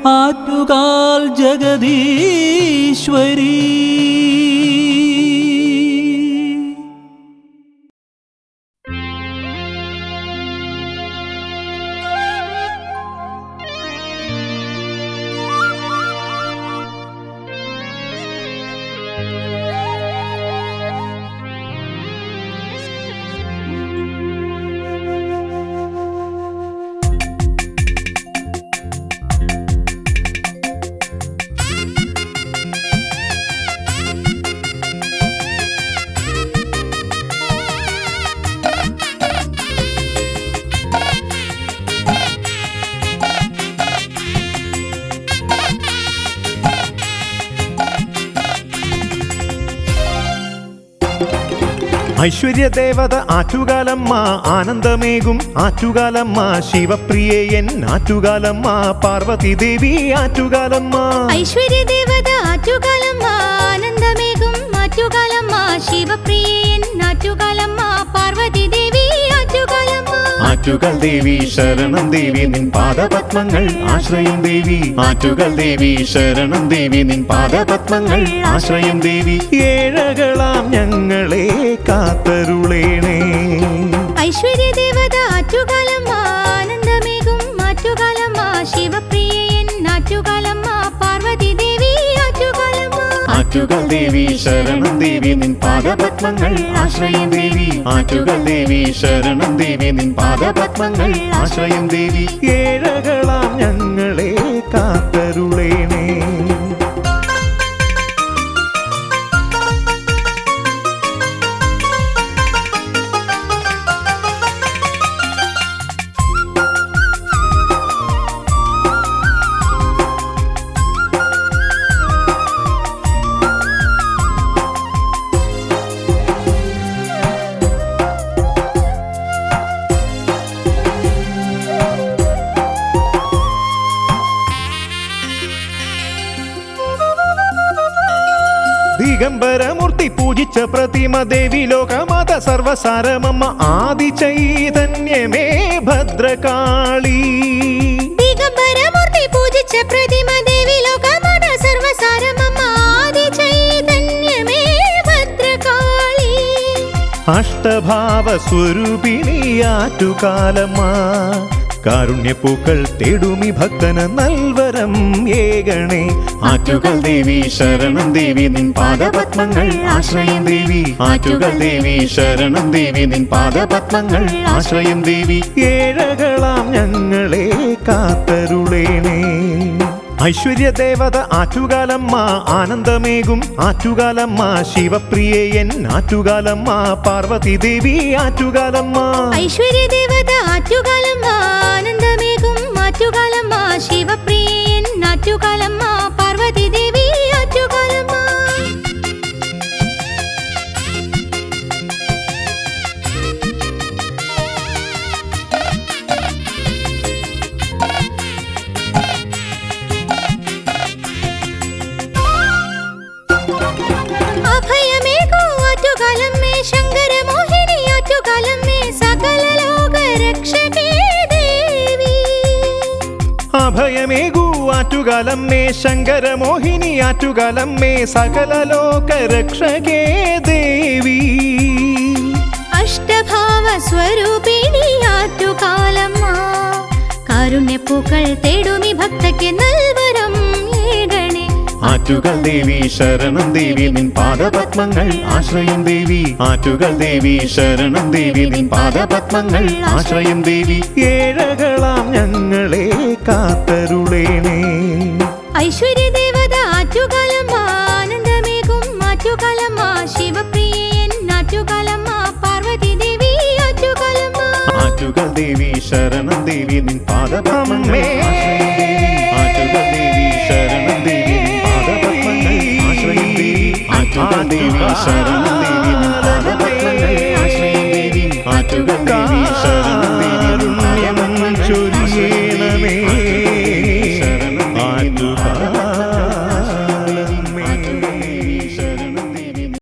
ആറ്റുകാൽ ജഗദീശ്വരി. ഐശ്വര്യദേവത ആറ്റുകാലമ്മ, ആനന്ദമേകും ആറ്റുകാലമ്മ, ശിവപ്രിയൻ ആറ്റുകാലമ്മ, പാർവതി ദേവി ആറ്റുകാലമ്മ. ഐശ്വര്യദേവത ആറ്റുകാലമ്മ, ആനന്ദമേകും ആറ്റുകാലമ്മ, ശിവപ്രിയൻ ആറ്റുകാലമ്മ, പാർവതി ദേവി ആറ്റുകാലമ്മ. ആറ്റുകാൽ ദേവി ശരണം ദേവി നിൻ പാദപത്മങ്ങൾ ആശ്രയം ദേവി. ആറ്റുകാൽ ദേവി ശരണം ദേവി നിൻ പാദപത്മങ്ങൾ ആശ്രയം ദേവി. ഏഴകളാം ഞങ്ങളെ കാത്തരുളേണേ. ഐശ്വര്യദേവത ആറ്റുകാലമ്മ, ആനന്ദമേകും ആറ്റുകാലമ്മ, ശിവപ്രിയൻ ആറ്റുകാലമ്മ, പാർവതി ദേവി ആറ്റുകാലമ്മ. ആറ്റുകാൽ ദേവി ശരണം ദേവി നിൻ പാദപത്മങ്ങൾ ആശ്രയം ദേവി. ആറ്റുകാൽ ദേവി ശരണം ദേവി നിൻ പാദപത്മങ്ങൾ ആശ്രയം ദേവി. ഏഴകളാം ഞങ്ങളെ കാത്തരുളേണേ. ദിഗംബരമൂർത്തി പൂജിച്ച പ്രതിമ ദേവി ലോകമാത സർവസാരമമ്മ ആദിചൈതന്യമേ ഭദ്രകാളി. ദിഗംബരമൂർത്തി പൂജിച്ച പ്രതിമ ദേവി ലോകമാത സർവസാരമമ്മ ആദിചൈതന്യമേ ഭദ്രകാളി. അഷ്ടഭാവ സ്വരൂപിണി ആറ്റുകാലമ്മ, കാരുണ്യപ്പൂക്കൾ തേടുമി ഭക്തന് നൽവരം ഏകണേ. ആറ്റുകാൽ ദേവി ശരണം ദേവി നിൻ പാദപത്മങ്ങൾ ആശ്രയം ദേവി. ആറ്റുകാൽ ദേവി ശരണം ദേവി നിൻ പാദപത്മങ്ങൾ ആശ്രയം ദേവി. ഏഴകളാം ഞങ്ങളെ കാത്തരുളേണേ. ഐശ്വര്യദേവത ആറ്റുകാലമ്മ, ആനന്ദമേകും ആറ്റുകാലമ്മ, ശിവപ്രിയൻ ആറ്റുകാലമ്മ, പാർവതി ദേവി ആറ്റുകാലമ്മ. ഐശ്വര്യദേവത ആറ്റുകാലമ്മ, ആനന്ദമേകും ആറ്റുകാലമ്മ, ശിവപ്രിയൻ ആറ്റുകാലമ്മ, പാർവതി ദേവി ആറ്റുകാലമ്മ. അഭയമേകൂ ആറ്റുകാലമ്മേ, ശങ്കരമോഹിനി ആറ്റുകാലമ്മേ, സകല ലോകരക്ഷകേ ദേവി. അഭയമേകൂ ആറ്റുകാലമ്മേ, ശങ്കരമോഹിനി ആറ്റുകാലമ്മേ, സകല ലോകരക്ഷകേ ദേവി. അഷ്ടഭാവ സ്വരൂപിണി ആറ്റുകാലമ്മ, കാരുണ്യപ്പൂക്കൾ തേടുമി ഭക്തയ്ക്ക് നൽവരം ഏകണേ. ആറ്റുകാൽ ദേവി ശരണം ദേവി നിൻ പാദപത്മങ്ങൾ ആശ്രയം ദേവി. ആറ്റുകാൽ ദേവി ശരണം ദേവി നിൻ പാദപത്മങ്ങൾ ആശ്രയം ദേവി. ഏഴകളാം ഞങ്ങളെ കാത്തരുളേണേ. ഐശ്വര്യദേവത ആറ്റുകാലമ്മ, ആനന്ദമേകും ആറ്റുകാലമ്മ, ശിവപ്രിയൻ ആറ്റുകാലമ്മ, പാർവതി ദേവി ആറ്റുകാലമ്മ. ആറ്റുകാൽ ദേവി ശരണം ദേവി നിൻ പാദപത്മങ്ങൾ ആശ്രയം